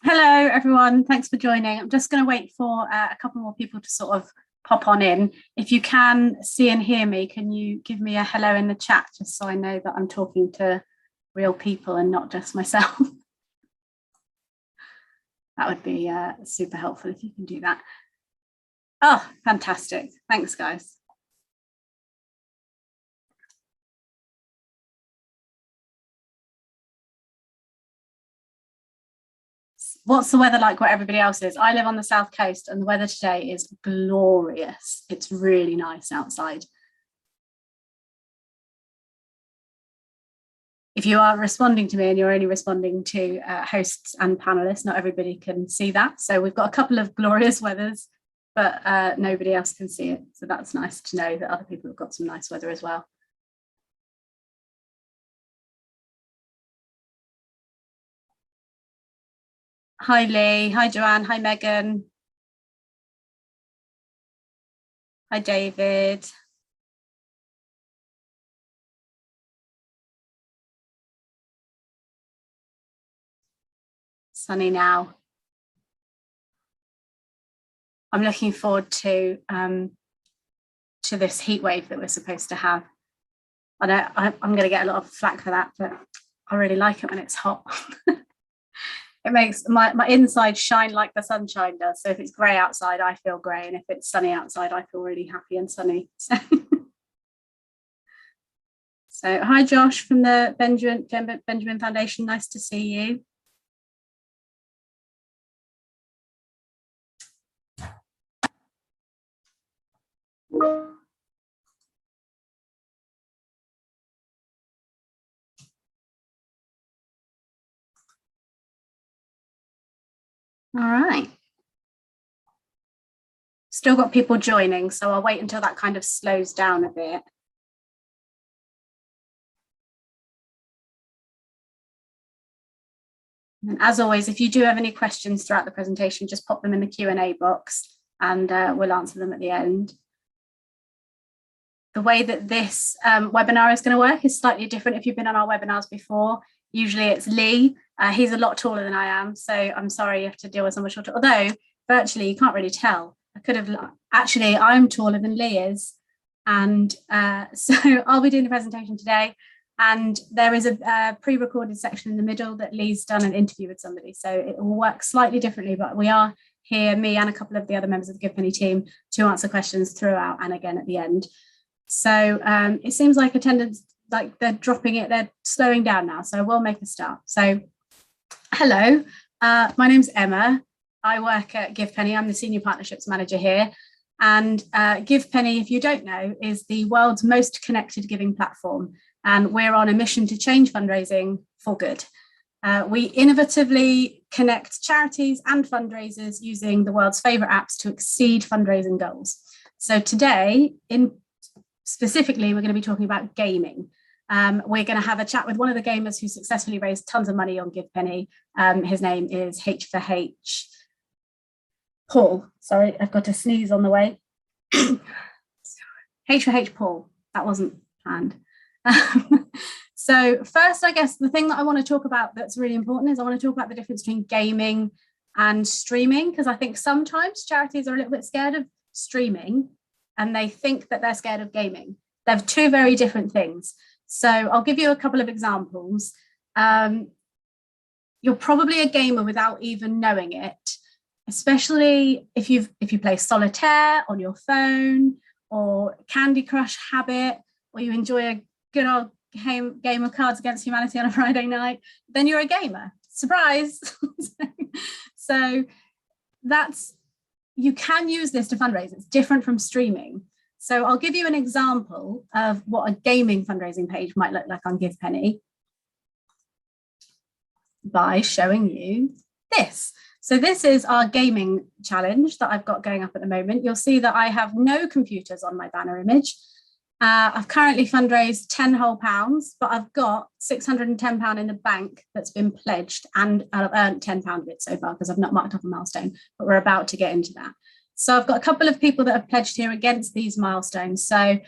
Hello, everyone. Thanks for joining. I'm just going to wait for a couple more people to sort of pop on in. If you can see and hear me, can you give me a hello in the chat just so I know that I'm talking to real people and not just myself? That would be super helpful if you can do that. Oh, fantastic. Thanks, guys. What's the weather like where everybody else is? I live on the south coast and the weather today is glorious. It's really nice outside. If you are responding to me and you're only responding to hosts and panelists, not everybody can see that. So we've got a couple of glorious weathers, but nobody else can see it. So that's nice to know that other people have got some nice weather as well. Hi, Lee. Hi, Joanne. Hi, Megan. Hi, David. Sunny now. I'm looking forward to this heat wave that we're supposed to have. I know I'm going to get a lot of flack for that, but I really like it when it's hot. It makes my inside shine like the sunshine does. So if it's grey outside, I feel grey, and if it's sunny outside, I feel really happy and sunny. So hi, Josh from the Benjamin Foundation. Nice to see you. All right. Still got people joining, so I'll wait until that kind of slows down a bit. And as always, if you do have any questions throughout the presentation, just pop them in the Q&A box and we'll answer them at the end. The way that this webinar is going to work is slightly different if you've been on our webinars before. Usually it's Lee. He's a lot taller than I am, so I'm sorry you have to deal with someone shorter. Although virtually you can't really tell. I could have actually, I'm taller than Lee is, and so I'll be doing the presentation today. And there is a pre-recorded section in the middle that Lee's done an interview with somebody, so it will work slightly differently. But we are here, me and a couple of the other members of the GivePenny team, to answer questions throughout and again at the end. So it seems like attendance, like they're dropping it, they're slowing down now. So we'll make a start. So hello, my name's Emma. I work at GivePenny. I'm the Senior Partnerships Manager here. And GivePenny, if you don't know, is the world's most connected giving platform. And we're on a mission to change fundraising for good. We innovatively connect charities and fundraisers using the world's favorite apps to exceed fundraising goals. So today, specifically, we're going to be talking about gaming. We're going to have a chat with one of the gamers who successfully raised tons of money on GivePenny. His name is H4H Paul. Sorry, I've got a sneeze on the way. H4H Paul. That wasn't planned. So first, I guess the thing that I want to talk about that's really important is I want to talk about the difference between gaming and streaming, because I think sometimes charities are a little bit scared of streaming and they think that they're scared of gaming. They're two very different things. So I'll give you a couple of examples. You're probably a gamer without even knowing it, especially if you play solitaire on your phone or Candy Crush Habit, or you enjoy a good old game of Cards Against Humanity on a Friday night, then you're a gamer. Surprise. So that's, you can use this to fundraise. It's different from streaming. So I'll give you an example of what a gaming fundraising page might look like on GivePenny by showing you this. So this is our gaming challenge that I've got going up at the moment. You'll see that I have no computers on my banner image. I've currently fundraised 10 whole pounds, but I've got £610 in the bank that's been pledged, and I've earned £10 of it so far because I've not marked off a milestone, but we're about to get into that. So I've got a couple of people that have pledged here against these milestones. So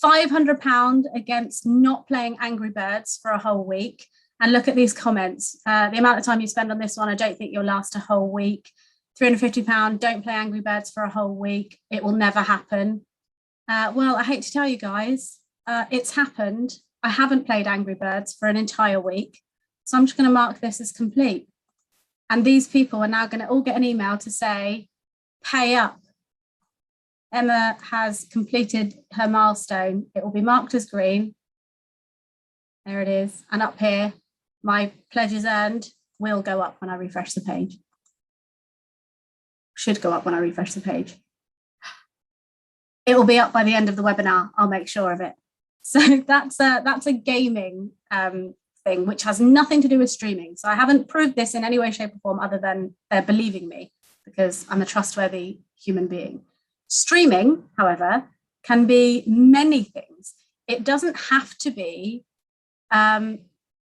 £500 against not playing Angry Birds for a whole week, and look at these comments. The amount of time you spend on this one, I don't think you'll last a whole week. £350, don't play Angry Birds for a whole week. It will never happen. Well, I hate to tell you guys, it's happened. I haven't played Angry Birds for an entire week. So I'm just going to mark this as complete. And these people are now going to all get an email to say, pay up. Emma has completed her milestone. It will be marked as green. There it is. And up here, my pledges earned will go up when I refresh the page. Should go up when I refresh the page. It will be up by the end of the webinar. I'll make sure of it. So that's a gaming thing, which has nothing to do with streaming. So I haven't proved this in any way, shape, or form other than they're believing me because I'm a trustworthy human being. Streaming, however, can be many things. It doesn't have to be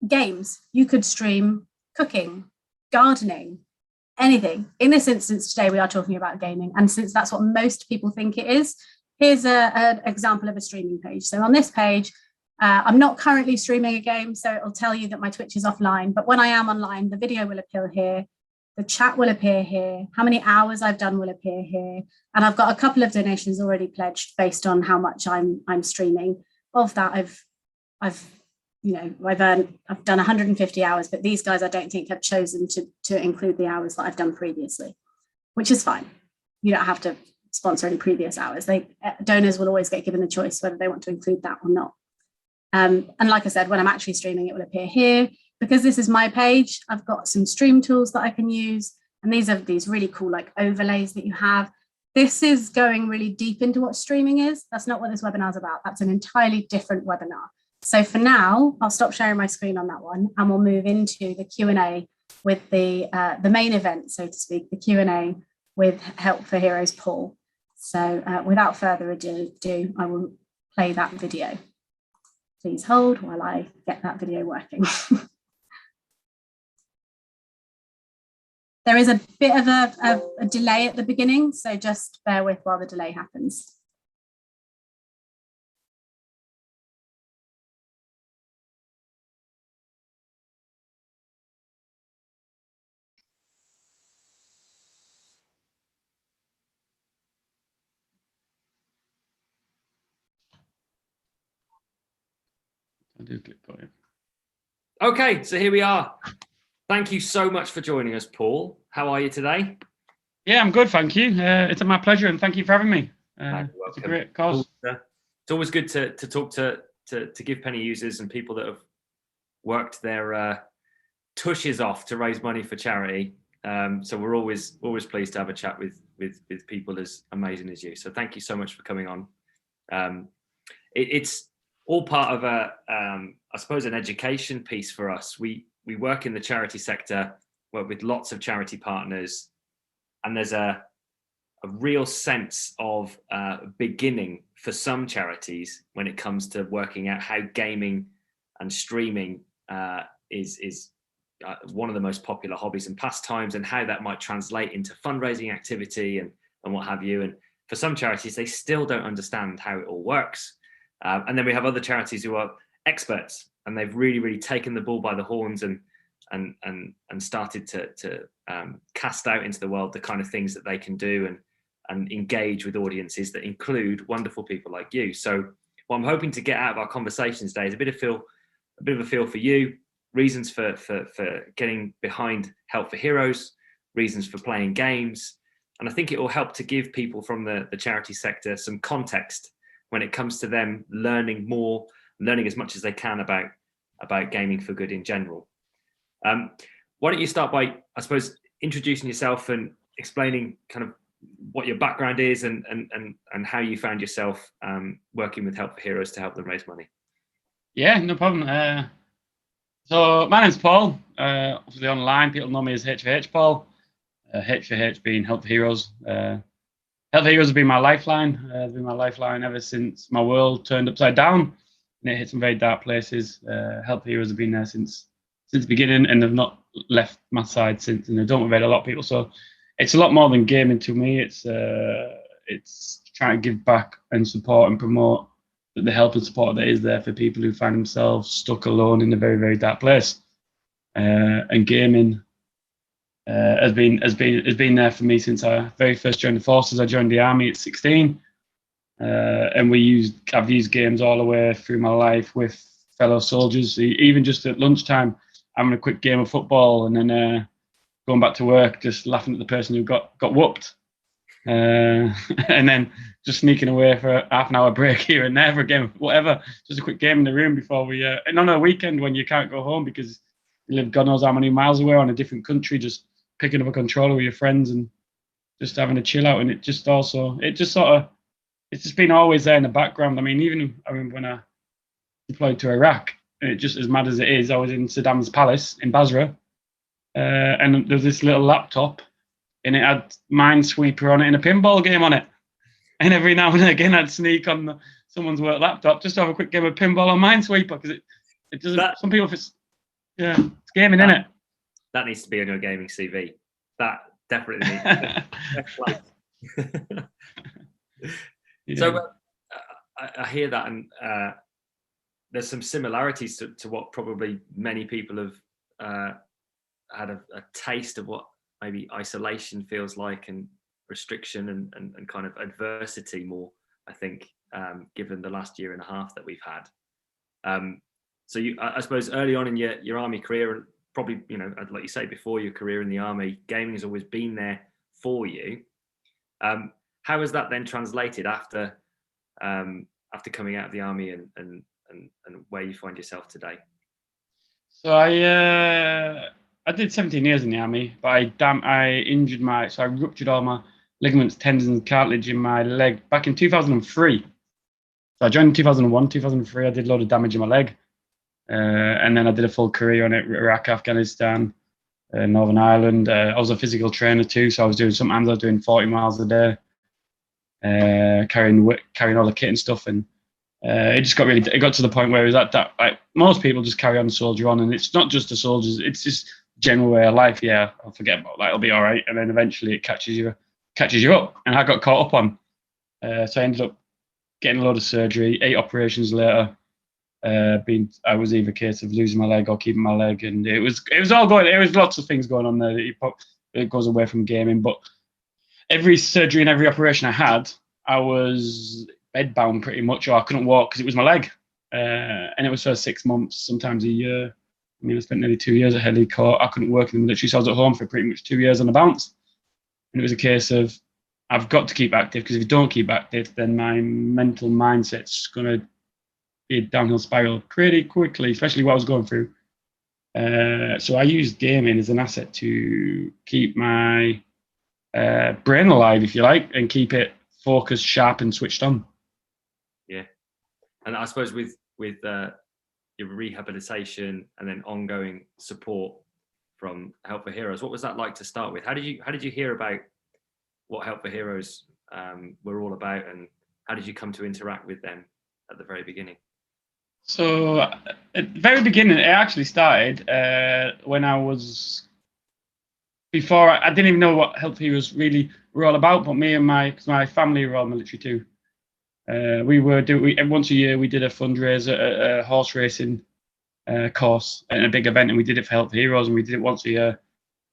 games. You could stream cooking, gardening, anything. In this instance today, we are talking about gaming. And since that's what most people think it is, here's an example of a streaming page. So on this page, I'm not currently streaming a game, so it'll tell you that my Twitch is offline. But when I am online, the video will appear here. The chat will appear here. How many hours I've done will appear here. And I've got a couple of donations already pledged based on how much I'm streaming. Of that, I've done 150 hours, but these guys I don't think have chosen to include the hours that I've done previously, which is fine. You don't have to sponsor any previous hours. Donors will always get given the choice whether they want to include that or not. And like I said, when I'm actually streaming, it will appear here. Because this is my page, I've got some stream tools that I can use. And these are these really cool like overlays that you have. This is going really deep into what streaming is. That's not what this webinar is about. That's an entirely different webinar. So for now, I'll stop sharing my screen on that one and we'll move into the Q&A with the main event, so to speak, the Q&A with H4H Paul. So without further ado, I will play that video. Please hold while I get that video working. There is a bit of a delay at the beginning, so just bear with while the delay happens. I do click on it. Okay, so here we are. Thank you so much for joining us, Paul. How are you today? Yeah, I'm good, thank you. It's my pleasure, and thank you for having me. It's a great cause. It's always good to talk to GivePenny users and people that have worked their tushes off to raise money for charity. So we're always pleased to have a chat with people as amazing as you. So thank you so much for coming on. It's all part of I suppose, an education piece for us. We work in the charity sector, work with lots of charity partners, and there's a real sense of beginning for some charities when it comes to working out how gaming and streaming is one of the most popular hobbies and pastimes, and how that might translate into fundraising activity and what have you. And for some charities, they still don't understand how it all works. And then we have other charities who are experts, and they've really taken the bull by the horns and started to cast out into the world the kind of things that they can do and engage with audiences that include wonderful people like you. So what I'm hoping to get out of our conversations today is a bit of a feel for you, reasons for getting behind Help for Heroes, reasons for playing games. And I think it will help to give people from the charity sector some context when it comes to them learning as much as they can about gaming for good in general. Why don't you start by, I suppose, introducing yourself and explaining kind of what your background is and how you found yourself working with Help for Heroes to help them raise money. Yeah, no problem. So my name's Paul. Obviously online, people know me as H4H Paul. H4H being Help for Heroes. Help for Heroes has been my lifeline. It's been my lifeline ever since my world turned upside down and it hit some very dark places. Help for Heroes have been there since the beginning, and have not left my side since. And I don't motivate a lot of people, so it's a lot more than gaming to me. It's trying to give back and support and promote the help and support that is there for people who find themselves stuck alone in a very dark place. and gaming has been there for me since I very first joined the forces. I joined the army at 16, and I've used games all the way through my life with fellow soldiers. Even just at lunchtime, having a quick game of football, and then going back to work, just laughing at the person who got whooped, and then just sneaking away for a half an hour break here and there for a game, whatever, just a quick game in the room before we. And on a weekend when you can't go home because you live God knows how many miles away on a different country, just picking up a controller with your friends and just having a chill out. And it's just been always there in the background. I mean, even I remember when I deployed to Iraq, and it just as mad as it is, I was in Saddam's palace in Basra, and there was this little laptop, and it had Minesweeper on it and a pinball game on it. And every now and again, I'd sneak on someone's work laptop just to have a quick game of pinball on Minesweeper, because it doesn't. Some people, it's gaming, isn't it? That needs to be on your gaming CV. That definitely needs. So I hear that, and there's some similarities to what probably many people have had a taste of what maybe isolation feels like, and restriction and kind of adversity more, I think, given the last year and a half that we've had. So I suppose early on in your army career, and probably, like you say, before your career in the army, gaming has always been there for you. How has that then translated after coming out of the army and where you find yourself today? So I did 17 years in the army, but I ruptured all my ligaments, tendons, and cartilage in my leg back in 2003. So I joined in 2001, 2003. I did a lot of damage in my leg, and then I did a full career on it: Iraq, Afghanistan, Northern Ireland. I was a physical trainer too, so I was doing 40 miles a day, carrying all the kit and stuff, and it just got to the point where it was that like most people just carry on, soldier on, and it's not just the soldiers; it's just general way of life. Yeah, I'll forget about that; it'll be all right, and then eventually it catches you up, and I got caught up on. So I ended up getting a load of surgery. 8 operations later, I was either a case of losing my leg or keeping my leg, and it was all going. There was lots of things going on there. It goes away from gaming, but every surgery and every operation I had, I was bedbound pretty much, or I couldn't walk because it was my leg, and it was for 6 months, sometimes a year. I mean, I spent nearly 2 years at Headley Court. I couldn't work in the military, so I was at home for pretty much 2 years on a bounce. And it was a case of, I've got to keep active, because if you don't keep active, then my mental mindset's going to be a downhill spiral pretty quickly, especially what I was going through. So I used gaming as an asset to keep my brain alive, if you like, and keep it focused, sharp, and switched on. Yeah. And I suppose with your rehabilitation and then ongoing support from Help for Heroes, what was that like to start with? How did you hear about what Help for Heroes were all about, and how did you come to interact with them at the very beginning? So at the very beginning, it actually started when I was, before I didn't even know what Help for Heroes really were all about, but me and my family were all military too. Once a year we did a fundraiser, a horse racing course and a big event, and we did it for Help for Heroes, and we did it once a year.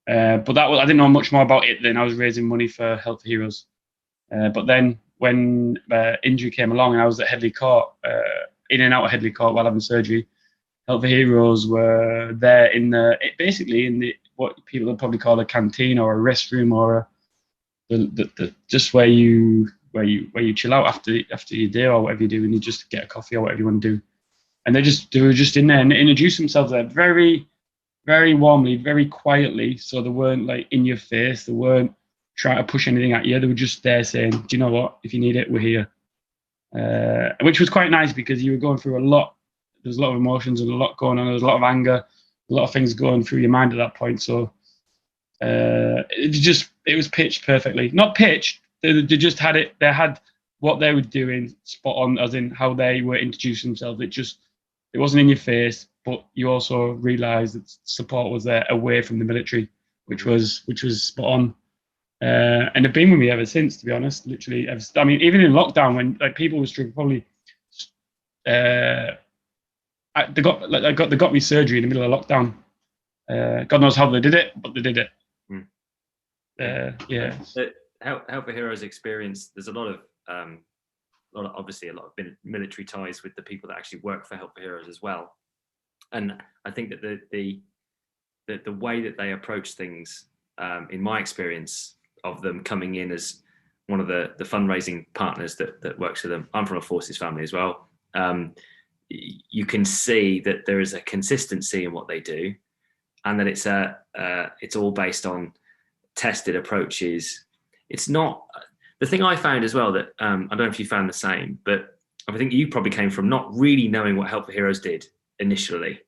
But I didn't know much more about it then. I was raising money for Help for Heroes. But then when injury came along and I was at Headley Court, in and out of Headley Court while having surgery, Help for Heroes were there basically in what people would probably call a canteen or a restroom, or just where you chill out after your day or whatever you do, and you just get a coffee or whatever you want to do. And they were just in there and introduced themselves there very, very warmly, very quietly. So they weren't like in your face. They weren't trying to push anything at you. They were just there saying, "Do you know what? If you need it, we're here." Which was quite nice, because you were going through a lot. There's a lot of emotions and a lot going on. There's a lot of anger, a lot of things going through your mind at that point. So it was pitched perfectly. Not pitched. They just had it. They had what they were doing spot on, as in how they were introducing themselves. It wasn't in your face, but you also realised that support was there away from the military, which was spot on. And they've been with me ever since, to be honest. Literally, I mean, even in lockdown, when like people were struggling, probably they got me surgery in the middle of lockdown, God knows how they did it, but they did it. Yeah. Help for Heroes experience. There's a lot of obviously a lot of military ties with the people that actually work for Help for Heroes as well. And I think that the way that they approach things, in my experience of them coming in as one of the fundraising partners that works with them. I'm from a forces family as well. You can see that there is a consistency in what they do, and that it's all based on tested approaches. It's not the thing I found as well that I don't know if you found the same, but I think you probably came from not really knowing what Help for Heroes did initially.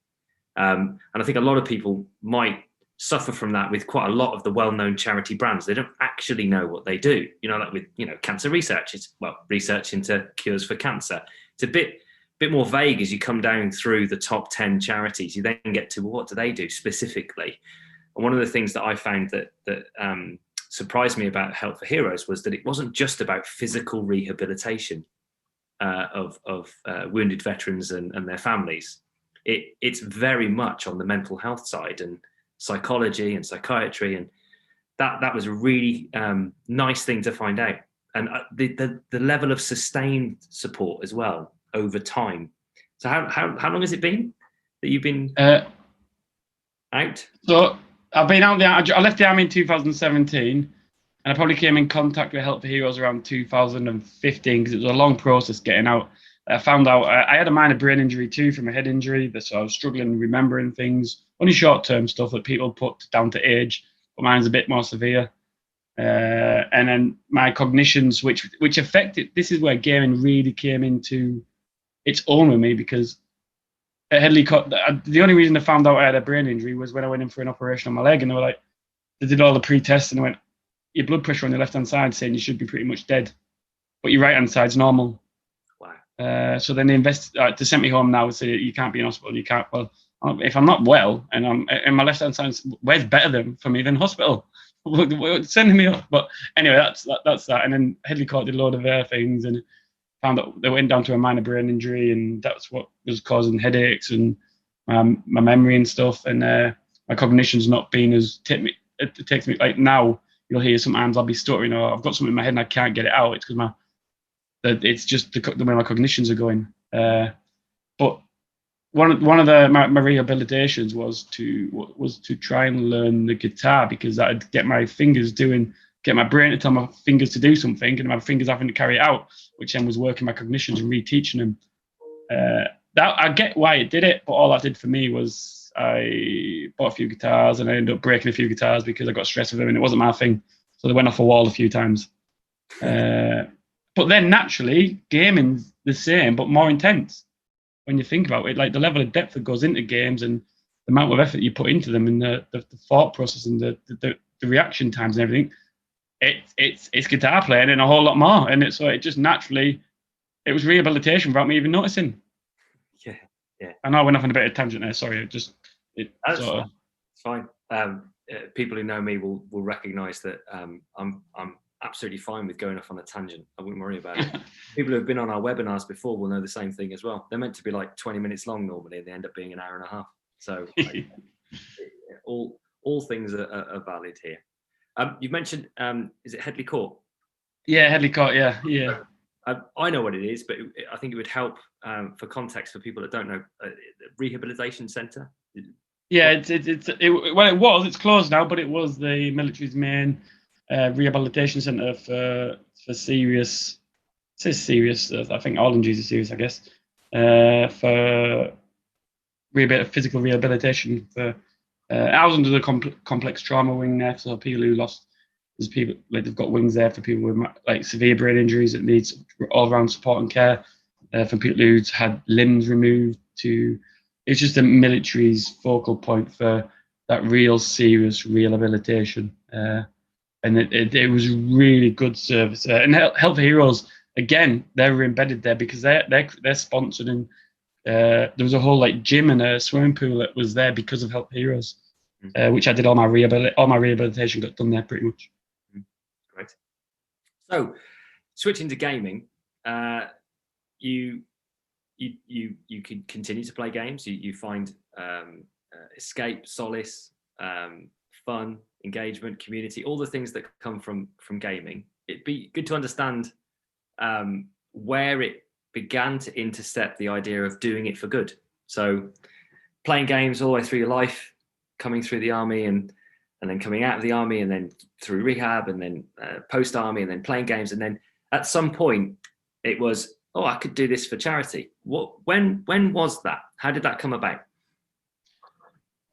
And I think a lot of people might suffer from that with quite a lot of the well-known charity brands. They don't actually know what they do. Like with cancer research, it's research into cures for cancer. It's a bit more vague as you come down through the top 10 charities. You then get to what do they do specifically. And one of the things that I found that surprised me about Help for Heroes was that it wasn't just about physical rehabilitation of wounded veterans and their families. It's very much on the mental health side and psychology and psychiatry, and that was a really nice thing to find out. And the level of sustained support as well over time. So how long has it been that you've been out? So I've been out I left the army in 2017, and I probably came in contact with Help for Heroes around 2015 because it was a long process getting out. I found out I had a minor brain injury too from a head injury, so I was struggling remembering things, only short-term stuff that people put down to age, but mine's a bit more severe. And then my cognitions, which affected, this is where gaming really came into its own with me, because at the only reason I found out I had a brain injury was when I went in for an operation on my leg, and they were like, they did all the pre-tests, and they went, your blood pressure on your left-hand side saying you should be pretty much dead, but your right-hand side's normal. So then they they sent me home now and said, you can't be in hospital, you can't. Well, if I'm not well and my left hand side, where's better for me than hospital? Sending me up. But anyway, that's that. And then Headley Court did a load of things and found that they went down to a minor brain injury, and that's what was causing headaches and my memory and stuff. And my cognition's not been as it takes me, like now you'll hear sometimes I'll be stuttering or I've got something in my head and I can't get it out. It's because it's just the way my cognitions are going. But one of my rehabilitations was to try and learn the guitar, because I'd get my brain to tell my fingers to do something, and my fingers having to carry it out, which then was working my cognitions and reteaching them. That I get why it did it, but all that did for me was I bought a few guitars and I ended up breaking a few guitars because I got stressed with them and it wasn't my thing, so they went off a wall a few times. But then naturally, gaming's the same, but more intense when you think about it. Like the level of depth that goes into games and the amount of effort you put into them, and the thought process and the reaction times and everything. It's guitar playing and a whole lot more. And so it just naturally, it was rehabilitation without me even noticing. Yeah. I know I went off on a bit of tangent there. Sorry, That's fine. People who know me will recognise that I'm absolutely fine with going off on a tangent. I wouldn't worry about it. People who have been on our webinars before will know the same thing as well. They're meant to be like 20 minutes long normally, and they end up being an hour and a half. So all things are valid here. You've mentioned, is it Headley Court? Yeah, Headley Court. Yeah. I know what it is, but I think it would help for context for people that don't know. Rehabilitation centre. Yeah, it's closed now, but it was the military's main rehabilitation centre for serious. It says serious. I think all injuries are serious, I guess. For physical rehabilitation. I was under the complex trauma wing there, so people who lost. There's people like they've got wings there for people with like severe brain injuries that needs all-round support and care. For people who've had limbs removed. It's just the military's focal point for that real serious rehabilitation. And it was really good service. And Help for Heroes, again, they were embedded there because they're sponsored, and there was a whole like gym and a swimming pool that was there because of Help for Heroes, which I did all my rehabilitation got done there pretty much. Great. So, switching to gaming, you can continue to play games. You find escape, solace, fun, engagement, community, all the things that come from gaming. It'd be good to understand where it began to intercept the idea of doing it for good. So playing games all the way through your life, coming through the army and then coming out of the army, and then through rehab, and then post-army, and then playing games. And then at some point it was, oh, I could do this for charity. When was that? How did that come about?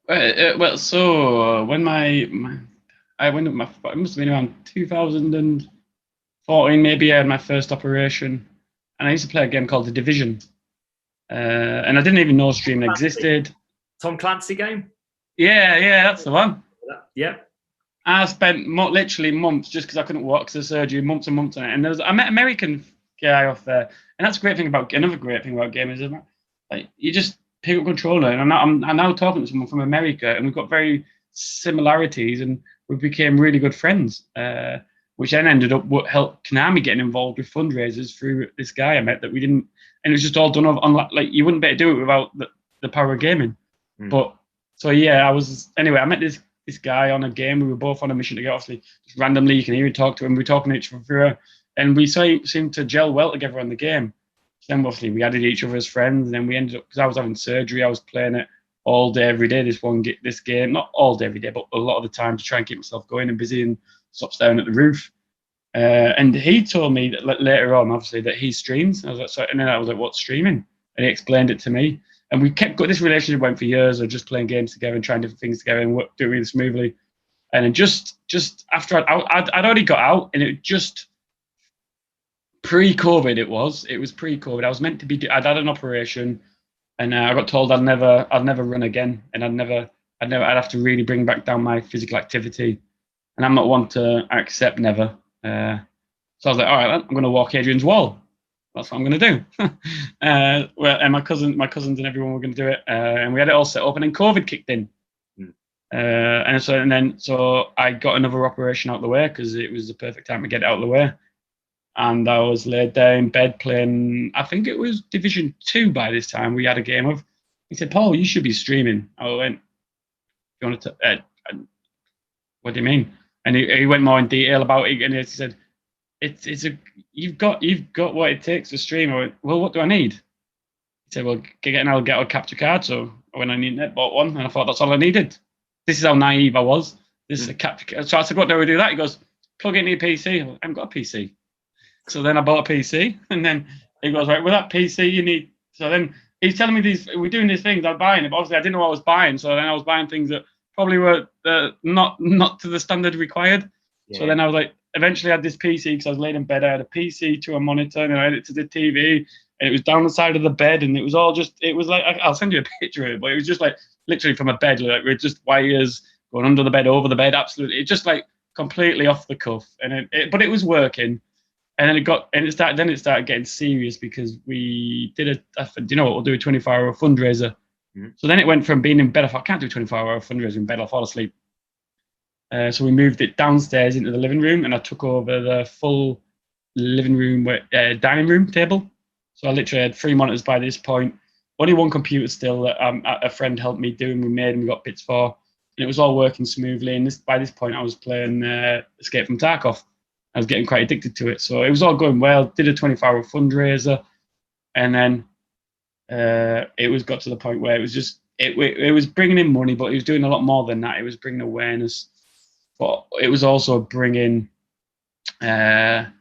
Well, so when it must have been around 2014, maybe I had my first operation, and I used to play a game called The Division, and I didn't even know streaming existed. Tom Clancey game? Yeah, that's the one. Yeah. I spent literally months just because I couldn't walk to the surgery, months and months on it. And I met an American guy off there, and that's another great thing about gaming is like you just pick up controller, and I'm now talking to someone from America, and we've got very similarities, and we became really good friends, which then ended up what helped Konami getting involved with fundraisers through this guy I met that we didn't, and it was just all done on like you wouldn't be able to do it without the power of gaming. But so yeah, I met this guy on a game. We were both on a mission together. Obviously, just randomly you can hear him talk to him. We're talking to each other, and we seemed to gel well together on the game. So then obviously we added each other as friends, and then we ended up, because I was having surgery, I was playing it all day every day. This game, not all day every day, but a lot of the time to try and keep myself going and busy and stop staring at the roof. And he told me that later on, obviously, that he streams. I was like, so, and then I was like, what's streaming? And he explained it to me. And we this relationship went for years of just playing games together and trying different things together and do it really smoothly. And then just after I'd already got out, and it just pre-COVID it was pre-COVID. I was meant to be, I'd had an operation, and I got told I'd never run again, and I'd have to really bring back down my physical activity. And I'm not one to accept never. So I was like, all right, I'm going to walk Adrian's wall. That's what I'm going to do. And my cousins and everyone were going to do it. And we had it all set up, and then COVID kicked in. And so I got another operation out of the way because it was the perfect time to get it out of the way. And I was laid there in bed playing, I think it was Division 2 by this time we had a game of. He said, Paul, you should be streaming. I went, you want to, what do you mean? And he went more in detail about it, and he said, you've got what it takes to stream. I went, well, what do I need? He said, well, I'll get a capture card. So when I needed it, bought one, and I thought that's all I needed. This is how naive I was. This is a capture card. So I said, what do we do that? He goes, plug it into your PC. I haven't got a PC. So then I bought a PC, and then he goes, right, with that PC you need. So then he's telling me we're doing these things, I'm buying it. But obviously I didn't know what I was buying. So then I was buying things that probably were not to the standard required. Yeah. So then I was like, eventually I had this PC because I was laying in bed. I had a PC to a monitor, and I had it to the TV, and it was down the side of the bed, and it was all just, it was like, I'll send you a picture of it, but it was just like literally from a bed, like with just wires going under the bed, over the bed, absolutely. It just like completely off the cuff, and but it was working. And then it started getting serious because we did we'll do a 24-hour fundraiser. Mm-hmm. So then it went from being in bed, I can't do a 24-hour fundraiser in bed, I'll fall asleep. So we moved it downstairs into the living room, and I took over the full living room dining room table. So I literally had 3 monitors by this point, only one computer still that a friend helped me do, and we made, and we got bits for, and it was all working smoothly. And by this point I was playing Escape from Tarkov. I was getting quite addicted to it, so it was all going well. Did a 24-hour fundraiser, and then it got to the point where it was just it was bringing in money, but it was doing a lot more than that. It was bringing awareness, but it was also bringing Help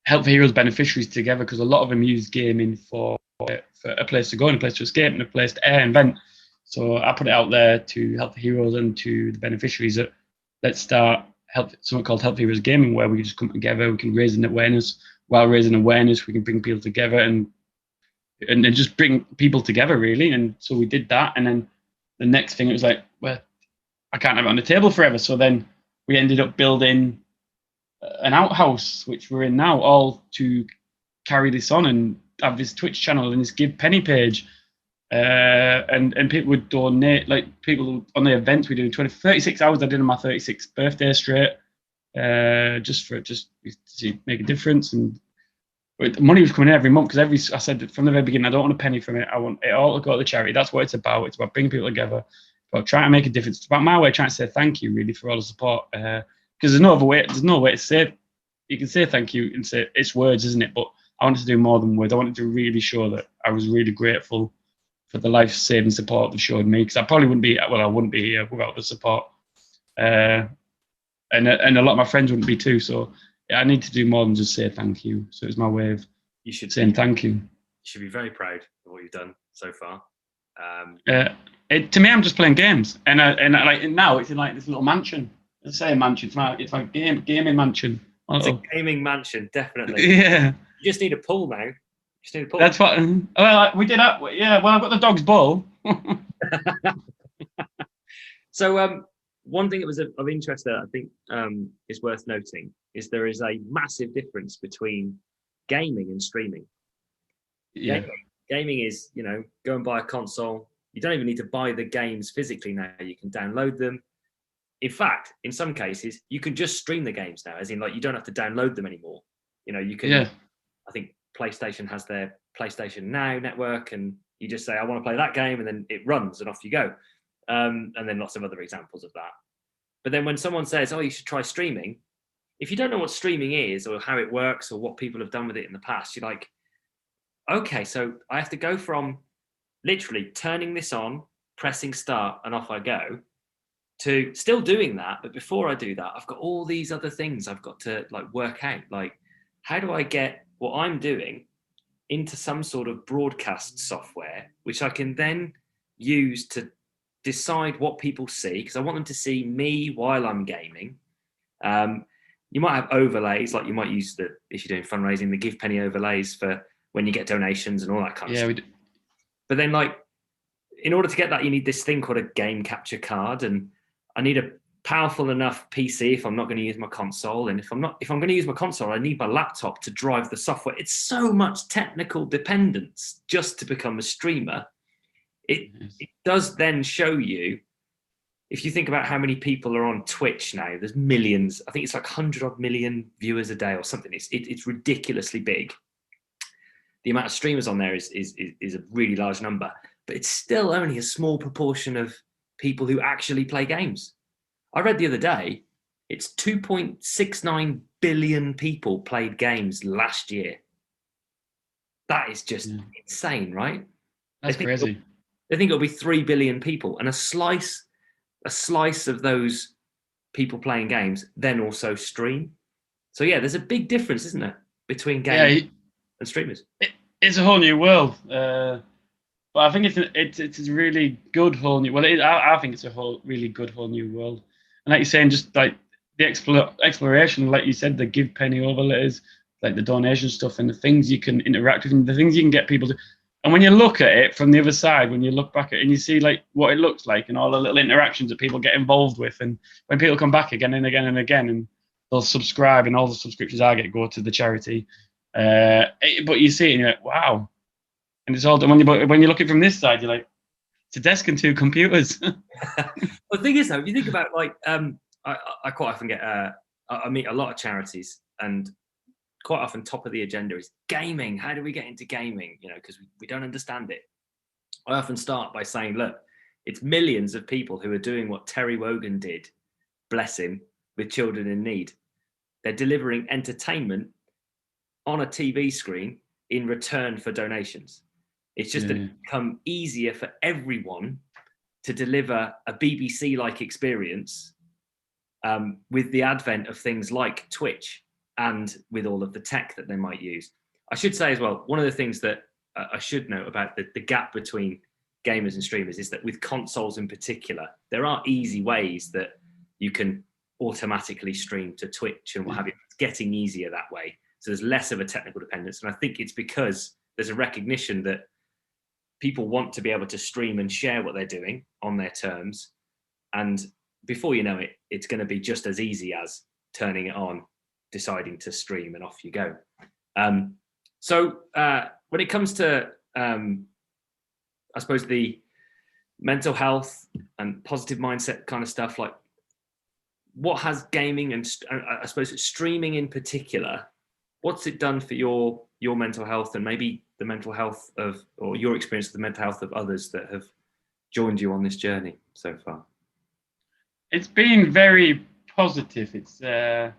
for Heroes beneficiaries together, because a lot of them use gaming for a place to go, and a place to escape, and a place to air and vent. So I put it out there to Help for Heroes and to the beneficiaries that let's start something called Help for Heroes Gaming, where we can just come together, we can raise an awareness. While raising awareness, we can bring people together and just bring people together, really. And so we did that, and then the next thing, it was like, well, I can't have it on the table forever. So then we ended up building an outhouse, which we're in now, all to carry this on and have this Twitch channel and this GivePenny page. And people would donate, like people on the events we do 36 hours I did on my 36th birthday straight, just to make a difference. And the money was coming in every month, because I said from the very beginning, I don't want a penny from it. I want it all to go to the charity. That's what it's about. It's about bringing people together, but trying to make a difference. It's about my way, trying to say thank you really for all the support. Because there's no other way. There's no way to say. You can say thank you and say it's words, isn't it? But I wanted to do more than words. I wanted to really show that I was really grateful for the life-saving support they've showed me. Because I probably wouldn't be. Well, I wouldn't be here without the support. And a lot of my friends wouldn't be too. So yeah, I need to do more than just say thank you. So it's my way of saying thank you. You should be very proud of what you've done so far. To me, I'm just playing games, and like now it's in like this little mansion. Let's say a mansion. It's my gaming mansion. It's a gaming mansion, definitely. Yeah. You just need a pool now. You just need a pool. That's what. Well, we did that. Yeah. Well, I've got the dog's bowl. So, one thing that was of interest that I think is worth noting is there is a massive difference between gaming and streaming. Yeah. Gaming is, go and buy a console. You don't even need to buy the games physically now. You can download them. In fact, in some cases, you can just stream the games now, as in like you don't have to download them anymore. You can. Yeah. I think PlayStation has their PlayStation Now network, and you just say, I want to play that game, and then it runs, and off you go. And then lots of other examples of that. But then when someone says, oh, you should try streaming, if you don't know what streaming is or how it works or what people have done with it in the past, you're like, okay, so I have to go from literally turning this on, pressing start, and off I go, to still doing that. But before I do that, I've got all these other things I've got to like work out. Like, how do I get what I'm doing into some sort of broadcast software, which I can then use to decide what people see, because I want them to see me while I'm gaming. You might have overlays, like you might use if you're doing fundraising, the GivePenny overlays for when you get donations and all that kind of stuff. We do. But then, like, in order to get that, you need this thing called a game capture card, and I need a powerful enough PC if I'm not going to use my console, and if I'm going to use my console, I need my laptop to drive the software. It's so much technical dependence just to become a streamer. It does then show you, if you think about how many people are on Twitch now, there's millions. I think it's like 100-odd million viewers a day or something. It's ridiculously big. The amount of streamers on there is a really large number, but it's still only a small proportion of people who actually play games. I read the other day, it's 2.69 billion people played games last year. That is just insane, right? That's crazy. They think it'll be 3 billion people, and a slice of those people playing games then also stream. So yeah, there's a big difference, isn't there, between gaming and streamers? It's a whole new world. But I think it's a really good whole new. Well, I think it's a really good whole new world. And like you're saying, just like the exploration, like you said, the GivePenny overlays, like the donation stuff, and the things you can interact with, and the things you can get people to. And when you look at it from the other side, when you look back at it and you see like what it looks like and all the little interactions that people get involved with, and when people come back again and again and again, and they'll subscribe, and all the subscriptions I get go to the charity. But you see it and you're like, wow. And it's all done. When you look at it from this side, you're like, it's a desk and 2 computers. Well, the thing is, though, if you think about like, I quite often get, I meet a lot of charities, and quite often top of the agenda is gaming. How do we get into gaming? Because we don't understand it. I often start by saying, look, it's millions of people who are doing what Terry Wogan did, bless him, with children in need. They're delivering entertainment on a TV screen in return for donations. It's just become easier for everyone to deliver a BBC-like experience with the advent of things like Twitch and with all of the tech that they might use. I should say as well, one of the things that I should note about the gap between gamers and streamers is that with consoles in particular, there are easy ways that you can automatically stream to Twitch and what have you. It's getting easier that way. So there's less of a technical dependence. And I think it's because there's a recognition that people want to be able to stream and share what they're doing on their terms. And before you know it, it's going to be just as easy as turning it on, deciding to stream, and off you go. So when it comes to, I suppose, the mental health and positive mindset kind of stuff, like what has gaming and I suppose streaming in particular, what's it done for your mental health, and maybe the mental health of, or your experience of the mental health of others that have joined you on this journey so far? It's been very positive. So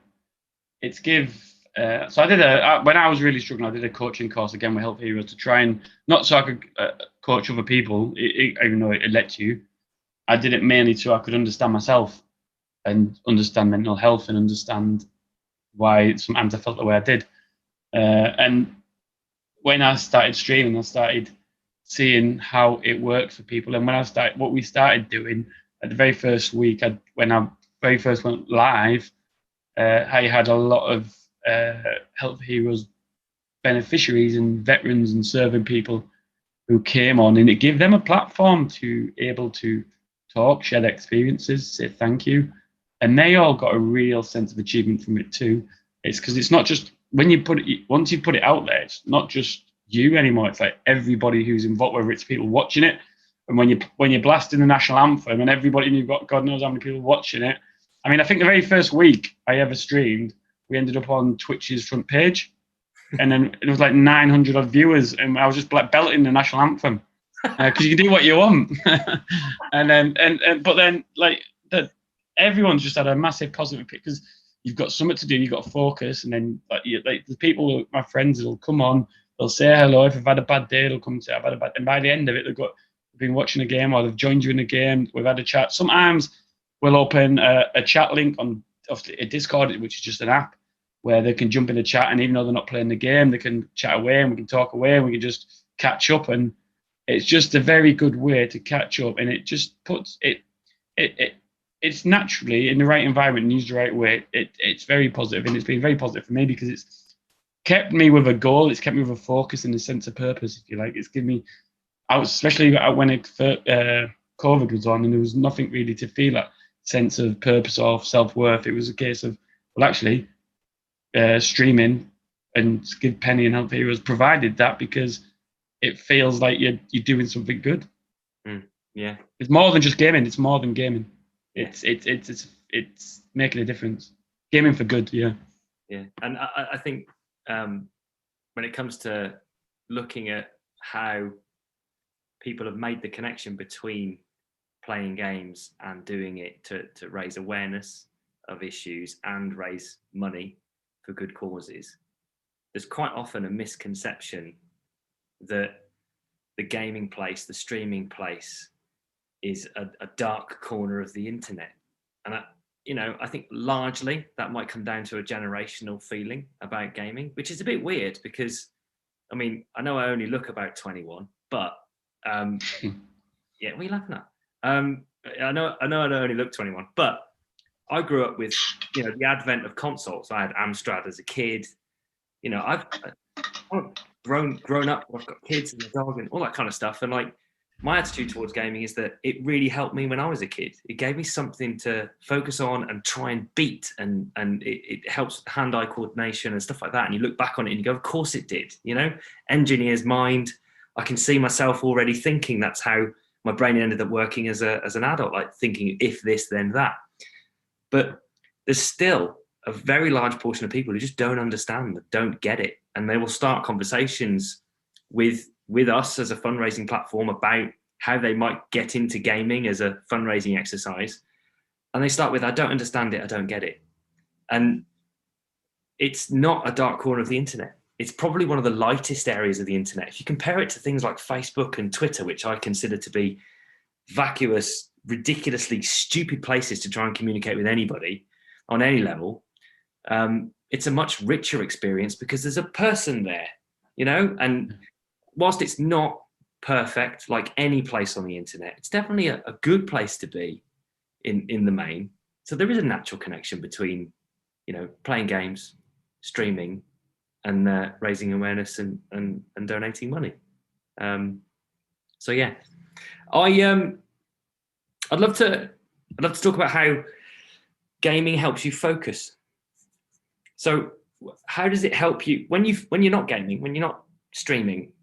I did when I was really struggling, I did a coaching course again with Help Heroes to try and, not so I could coach other people, even though it lets you. I did it mainly so I could understand myself and understand mental health and understand why sometimes I felt the way I did. And when I started streaming, I started seeing how it worked for people. And what we started doing at the very first week, when I very first went live, I had a lot of Help Heroes beneficiaries and veterans and serving people who came on, and it gave them a platform to able to talk, share their experiences, say thank you, and they all got a real sense of achievement from it too. It's because it's not just once you put it out there, it's not just you anymore. It's like everybody who's involved, whether it's people watching it, and when you're blasting the national anthem, and everybody, and you've got God knows how many people watching it. I mean, I think the very first week I ever streamed, we ended up on Twitch's front page, and then it was like 900 odd viewers, and I was just like belting the national anthem because you can do what you want. But then everyone's just had a massive positive because you've got something to do, you've got to focus, and then the people, my friends, will come on, they'll say hello. If I've had a bad day, they'll come and say I've had a bad. And by the end of it, they've been watching a game or they've joined you in the game. We've had a chat. Sometimes we'll open a chat link on a Discord, which is just an app where they can jump in the chat, and even though they're not playing the game, they can chat away and we can talk away and we can just catch up. And it's just a very good way to catch up, and it just puts it's naturally in the right environment and used the right way. It's very positive, and it's been very positive for me because it's kept me with a goal. It's kept me with a focus and a sense of purpose, if you like. It's given me, especially when COVID was on and there was nothing really to feel that sense of purpose or self-worth. It was a case of, well, actually, streaming and GivePenny and Help Heroes provided that because it feels like you're doing something good. Yeah, it's more than just gaming. It's more than gaming. It's making a difference. Gaming for good. Yeah. And I think when it comes to looking at how people have made the connection between playing games and doing it to raise awareness of issues and raise money for good causes, there's quite often a misconception that the gaming place, the streaming place, is a dark corner of the internet. And I think largely that might come down to a generational feeling about gaming, which is a bit weird because, I mean, I know I only look about 21, but yeah, what are you laughing at? I know I only look 21, but I grew up with, the advent of consoles. I had Amstrad as a kid. I've grown up. I've got kids and a dog and all that kind of stuff. And like, my attitude towards gaming is that it really helped me when I was a kid. It gave me something to focus on and try and beat, and it helps hand-eye coordination and stuff like that. And you look back on it and you go, of course it did. Engineer's mind. I can see myself already thinking that's how my brain ended up working as an adult, like thinking if this, then that. But there's still a very large portion of people who just don't understand, don't get it. And they will start conversations with us as a fundraising platform about how they might get into gaming as a fundraising exercise. And they start with, I don't understand it, I don't get it. And it's not a dark corner of the internet. It's probably one of the lightest areas of the internet. If you compare it to things like Facebook and Twitter, which I consider to be vacuous, ridiculously stupid places to try and communicate with anybody on any level, it's a much richer experience because there's a person there, and whilst it's not perfect like any place on the internet, it's definitely a good place to be in the main. So there is a natural connection between, playing games, streaming, and raising awareness and donating money. So yeah, I'd love to talk about how gaming helps you focus. So how does it help you when you're not gaming, when you're not streaming?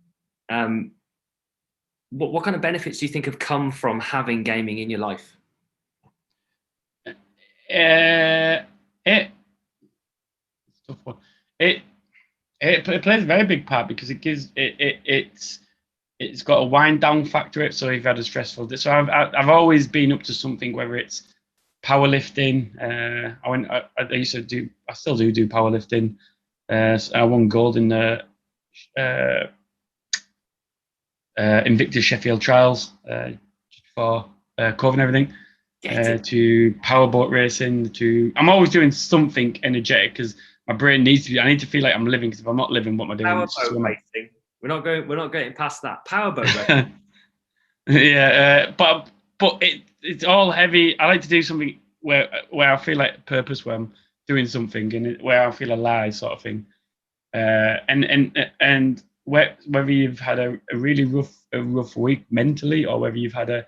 What kind of benefits do you think have come from having gaming in your life? It's a tough one. It plays a very big part because it gives it's it's got a wind down factor. So if you've had a stressful day, so I've always been up to something, whether it's powerlifting. I used to do, I still do powerlifting. So I won gold in the Invictus Sheffield Trials for COVID and everything. To powerboat racing. I'm always doing something energetic because my brain needs to be. I need to feel like I'm living, because if I'm not living, what am I doing? Powerboat racing. We're not getting past that. Powerboat racing. Yeah, but it's all heavy. I like to do something where I feel like purpose, where I'm doing something and where I feel alive, sort of thing. And whether you've had a really rough week mentally, or whether you've had a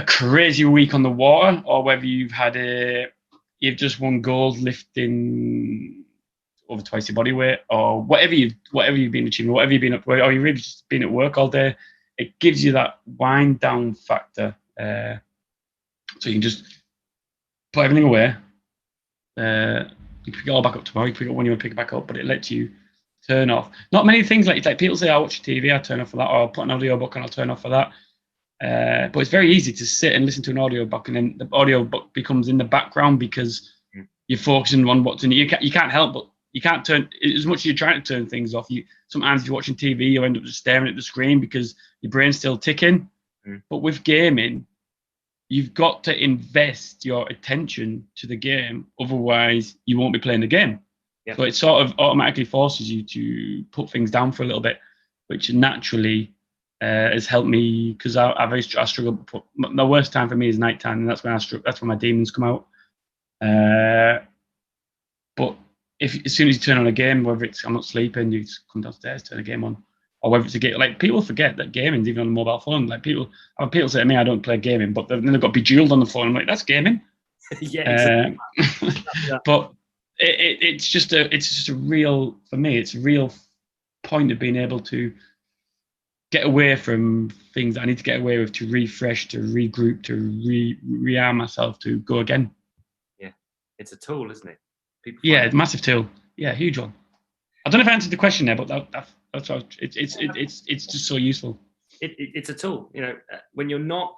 crazy week on the water, or whether you've you've just won gold lifting over twice your body weight, or whatever you've been achieving, whatever you've been up, or you've really just been at work all day, it gives you that wind down factor. So you can just put everything away. You can pick it all back up tomorrow. You can pick it up when you want to pick it back up, but it lets you turn off. Not many things like people say, I watch TV, I turn off for that, or I'll put an audiobook and I'll turn off for that. But it's very easy to sit and listen to an audiobook, and then the audiobook becomes in the background because you're focusing on what's in it. You can't help but you can't turn, as much as you're trying to turn things off. Sometimes if you're watching TV, you end up just staring at the screen because your brain's still ticking. But with gaming, you've got to invest your attention to the game, otherwise you won't be playing the game. So it sort of automatically forces you to put things down for a little bit, which naturally has helped me, because I struggle. The worst time for me is nighttime, and that's when that's when my demons come out. But as soon as you turn on a game, whether it's I'm not sleeping, you just come downstairs, turn a game on, or whether it's a game, like people forget that gaming's even on a mobile phone. Like people say to me, I don't play gaming, but then they've got Bejeweled on the phone. I'm like, that's gaming. Exactly. But it's just a real, for me, it's a real point of being able to get away from things that I need to get away with, to refresh, to regroup, to rearm myself, to go again. Yeah, it's a tool, isn't it? Yeah, massive tool. Yeah, huge one. I don't know if I answered the question there, but that's what it's just so useful. It's a tool. You know, when you're not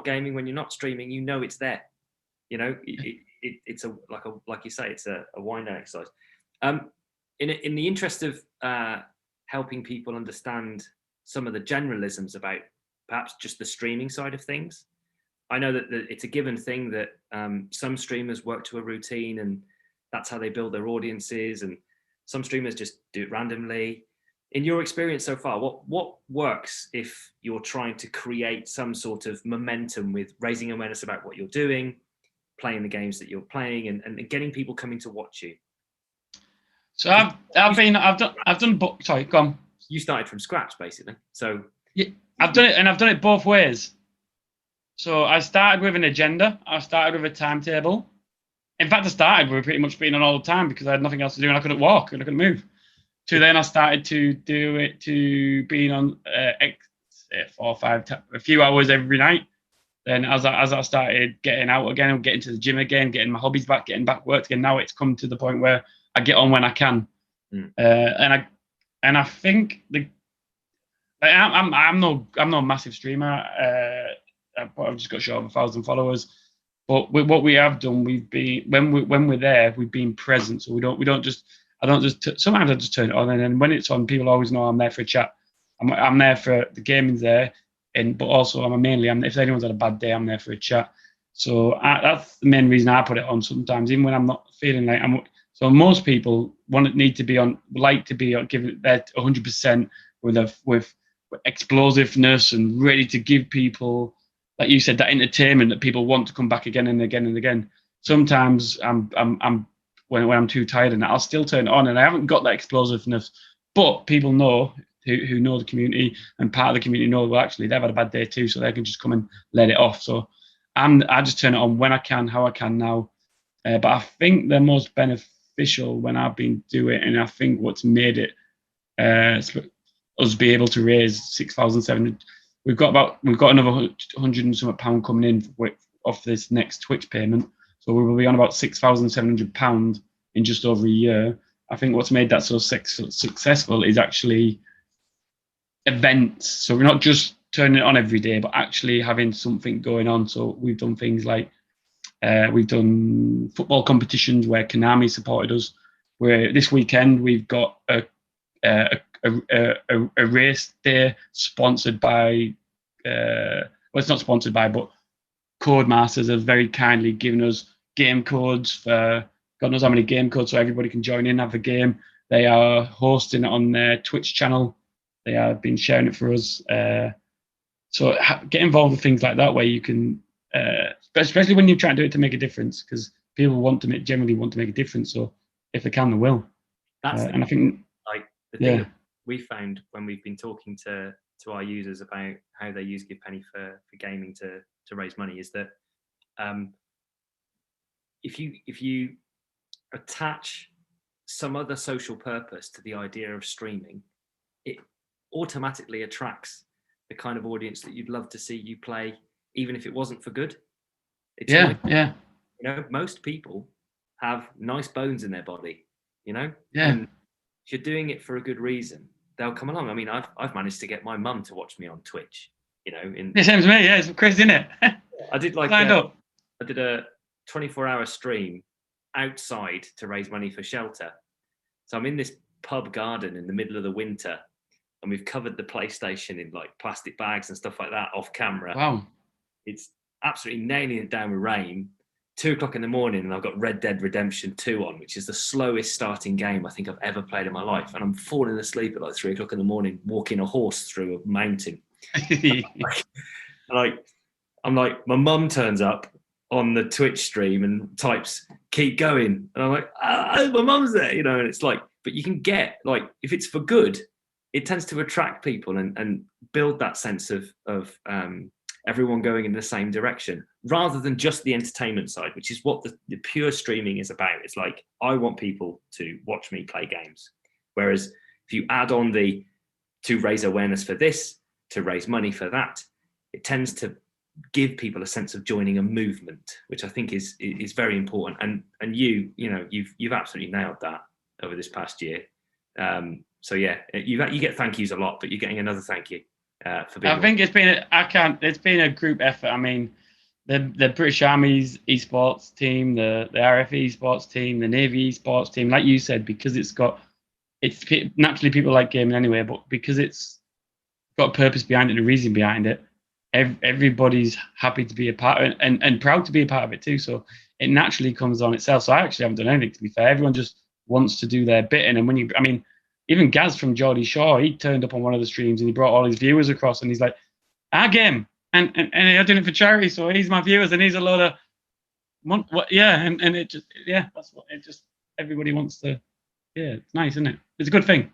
gaming, when you're not streaming, you know it's there. You know, it's like you say, it's a wind down exercise. In the interest of helping people understand some of the generalisms about perhaps just the streaming side of things, I know that it's a given thing that some streamers work to a routine and that's how they build their audiences, and some streamers just do it randomly. In your experience so far, what works if you're trying to create some sort of momentum with raising awareness about what you're doing, playing the games that you're playing, and getting people coming to watch you? So I've done. Sorry, go on. You started from scratch, basically. So yeah, I've done it, and I've done it both ways. So I started with an agenda. I started with a timetable. In fact, I started with pretty much being on all the time because I had nothing else to do and I couldn't walk and I couldn't move. Then I started to do it to being on 4 or 5 a few hours every night. Then as I started getting out again, getting to the gym again, getting my hobbies back, getting back work again, now it's come to the point where I get on when I can. And I think I'm no massive streamer. I've just got short of 1,000 followers. But what we have done, we've been when we're there, we've been present. So I don't just sometimes I just turn it on, and then when it's on, people always know I'm there for a chat. I'm there for the gaming's there, but also if anyone's had a bad day, I'm there for a chat. So that's the main reason I put it on sometimes, even when I'm not feeling like I'm. So most people like to be on, giving their 100% with explosiveness and ready to give people, like you said, that entertainment that people want to come back again and again and again. Sometimes when I'm too tired and I'll still turn it on, and I haven't got that explosiveness, but people know who know the community, and part of the community know, well, actually they've had a bad day too, so they can just come and let it off. So I just turn it on when I can, how I can now. But I think the most beneficial when I've been doing it, and I think what's made it us be able to raise 6,700. We've got another 100 and something pound coming in off this next Twitch payment. So we will be on about £6,700 in just over a year. I think what's made that so successful is actually events. So we're not just turning it on every day, but actually having something going on. So we've done things like we've done football competitions where Konami supported us. Where this weekend we've got a race day sponsored by. Well, it's not sponsored by, but Codemasters have very kindly given us game codes for God knows how many game codes, so everybody can join in, have a game. They are hosting it on their Twitch channel. They have been sharing it for us. So get involved with things like that where you can, especially when you're trying to do it to make a difference, because people generally want to make a difference. So if they can, they will. And I think like the thing that we found when we've been talking to our users about how they use GivePenny for gaming to raise money is that if you attach some other social purpose to the idea of streaming, it automatically attracts the kind of audience that you'd love to see you play, even if it wasn't for good. It's yeah. You know, most people have nice bones in their body, you know? Yeah. And if you're doing it for a good reason, they'll come along. I mean, I've managed to get my mum to watch me on Twitch, you know. Yeah, same as me, yeah, it's crazy, isn't it? I did I did a 24-hour stream outside to raise money for shelter. So I'm in this pub garden in the middle of the winter, and we've covered the PlayStation in like plastic bags and stuff like that off camera. Wow. It's absolutely nailing it down with rain. 2:00 in the morning, and I've got Red Dead Redemption 2 on, which is the slowest starting game I think I've ever played in my life. And I'm falling asleep at like 3:00 in the morning, walking a horse through a mountain. I'm like, my mum turns up on the Twitch stream and types, "Keep going." And I'm like, my mum's there, you know, and it's like, but you can get, like, if it's for good, it tends to attract people and build that sense of everyone going in the same direction, rather than just the entertainment side, which is what the pure streaming is about. It's like, I want people to watch me play games. Whereas if you add on to raise awareness for this, to raise money for that, it tends to give people a sense of joining a movement, which I think is very important. And you know, you've absolutely nailed that over this past year. So yeah, you get thank yous a lot, but you're getting another thank you for being. I think it's been a group effort. I mean, the British Army's esports team, the RF esports team, the Navy esports team, like you said, because it's naturally people like gaming anyway, but because it's got a purpose behind it, and a reason behind it, everybody's happy to be a part of it and proud to be a part of it too. So it naturally comes on itself. So I actually haven't done anything, to be fair. Everyone just wants to do their bit. And when even Gaz from Geordie Shore, he turned up on one of the streams and he brought all his viewers across, and he's like, "Our game," and I'm doing it for charity, so he's my viewers, and he's a load of and it just that's what it just everybody wants to. Yeah, it's nice, isn't it? It's a good thing.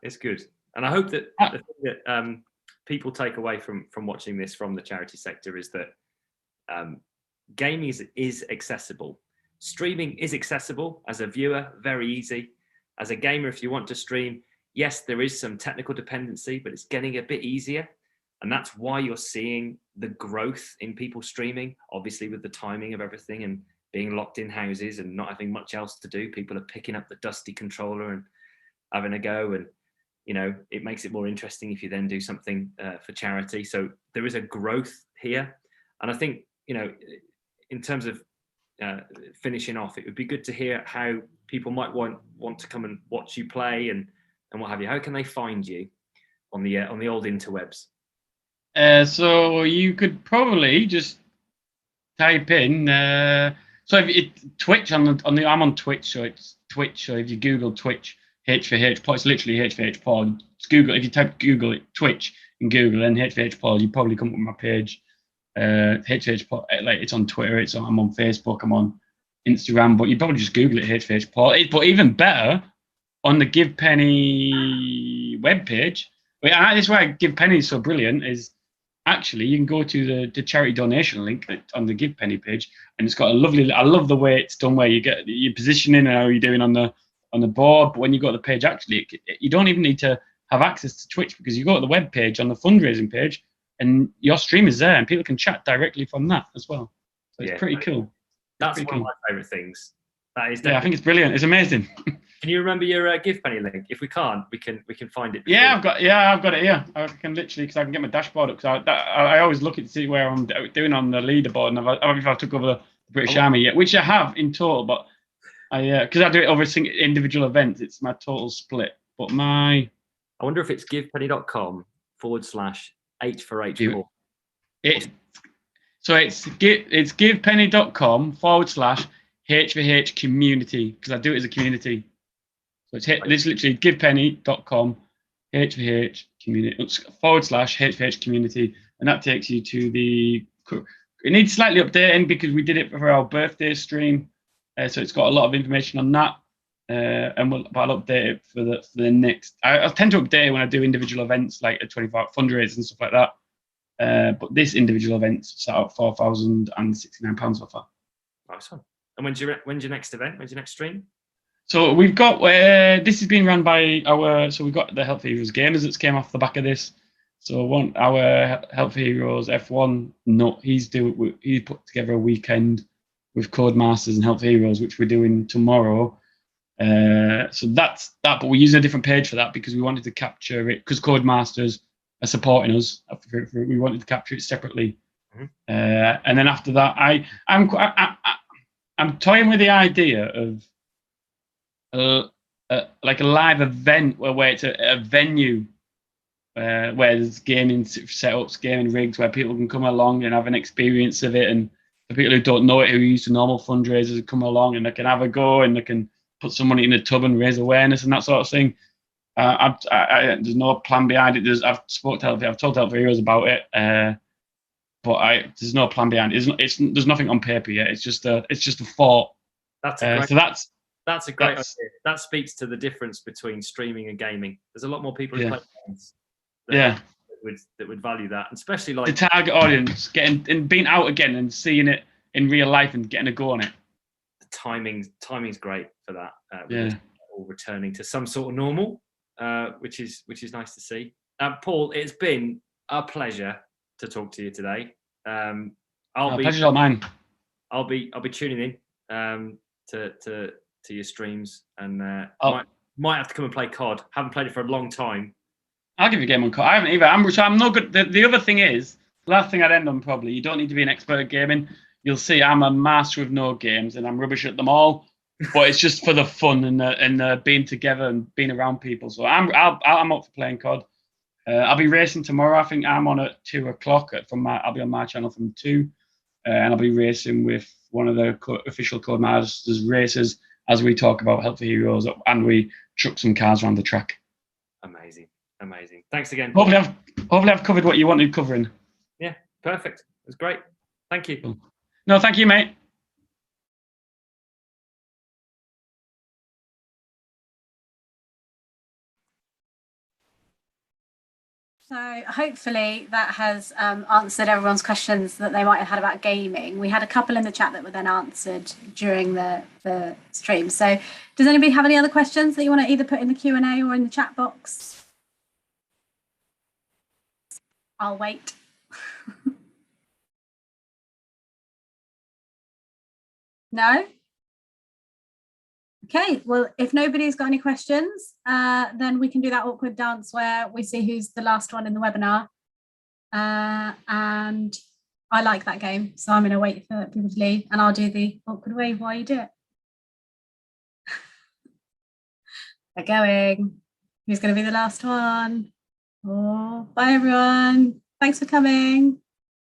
It's good, and I hope that the thing that people take away from watching this from the charity sector is that gaming is accessible. Streaming is accessible as a viewer, very easy. As a gamer, if you want to stream, yes, there is some technical dependency, but it's getting a bit easier. And that's why you're seeing the growth in people streaming, obviously with the timing of everything and being locked in houses and not having much else to do. People are picking up the dusty controller and having a go. And, you know, it makes it more interesting if you then do something for charity. So there is a growth here. And I think, you know, in terms of finishing off, it would be good to hear how people might want to come and watch you play and what have you. How can they find you on the old interwebs? So you could probably just type in. So if Twitch I'm on Twitch, so it's Twitch. So if you Google Twitch H4H Paul, it's literally H4H Paul. Just Google, if you type Google it, Twitch in Google and H4H Paul, you probably come up with my page. H4H Paul, like it's on Twitter, I'm on Facebook, I'm on Instagram, but you probably just Google it H4H Paul. But even better, on the GivePenny webpage, this is why GivePenny is so brilliant, is actually you can go to the charity donation link on the GivePenny page, and it's got I love the way it's done, where you get your positioning and how you're doing on the board. But when you go to the page, actually, you don't even need to have access to Twitch, because you go to the web page on the fundraising page, and your stream is there, and people can chat directly from that as well. So it's pretty cool. That's one of my favorite things. That is, I think it's brilliant. It's amazing. Can you remember your GivePenny link? If we can't, we can find it. Yeah, I've got it here. I can literally, because I can get my dashboard up. Because I always look at to see where I'm doing on the leaderboard, and I don't know if I took over the British Army yet, which I have in total, but because I do it over individual events, it's my total split. But I wonder if it's givepenny.com/H4H Paul. So it's givepenny.com/H4H community, because I do it as a community. So it's literally givepenny.com H4H community /H4H community, and that takes you to the. It needs slightly updating because we did it for our birthday stream, so it's got a lot of information on that. And I'll update it for the next. I tend to update it when I do individual events like a 25 fundraisers and stuff like that. But this individual event's sat at £4,069 so far. Nice one. And when's your next event? When's your next stream? So we've got this has been run by so we've got the Health Heroes gamers that came off the back of this. So our Health Heroes F1 he put together a weekend with Codemasters and Health Heroes, which we're doing tomorrow. So that's that, but we're using a different page for that because we wanted to capture it because Codemasters are supporting us. We wanted to capture it separately. Mm-hmm. And then after that, I'm toying with the idea of like a live event where it's a venue where there's gaming setups, gaming rigs, where people can come along and have an experience of it. And for people who don't know it, who are used to normal fundraisers, come along and they can have a go and they can put some money in a tub and raise awareness and that sort of thing. There's no plan behind it. I've told Health Heroes about it, but there's no plan behind it. There's nothing on paper yet. It's just a thought. That's a great idea. That speaks to the difference between streaming and gaming. There's a lot more people who play games that would value that, and especially like the target audience being out again and seeing it in real life and getting a go on it. The timing's great for that. All returning to some sort of normal, which is nice to see. Paul, it's been a pleasure to talk to you today. Pleasure's all mine. I'll be tuning in to your streams, and might have to come and play COD. Haven't played it for a long time. I'll give you a game on COD. I haven't either. I'm no good. The other thing is, the last thing I'd end on probably, you don't need to be an expert at gaming. You'll see I'm a master of no games and I'm rubbish at them all. But it's just for the fun and being together and being around people. So I'm up for playing COD. I'll be racing tomorrow. I think I'm on at 2:00 I'll be on my channel from 2, and I'll be racing with one of the official Codemasters racers as we talk about Health Heroes and we chuck some cars around the track. Amazing. Thanks again, Paul. Hopefully I've covered what you wanted covering. Yeah, perfect. It was great. Thank you. Cool. No, thank you, mate. So hopefully that has answered everyone's questions that they might have had about gaming. We had a couple in the chat that were then answered during the stream. So does anybody have any other questions that you want to either put in the Q&A or in the chat box? I'll wait. No? Okay, well, if nobody's got any questions, then we can do that awkward dance where we see who's the last one in the webinar. And I like that game, so I'm going to wait for people to leave and I'll do the awkward wave while you do it. They're going. Who's going to be the last one? Oh, bye, everyone. Thanks for coming.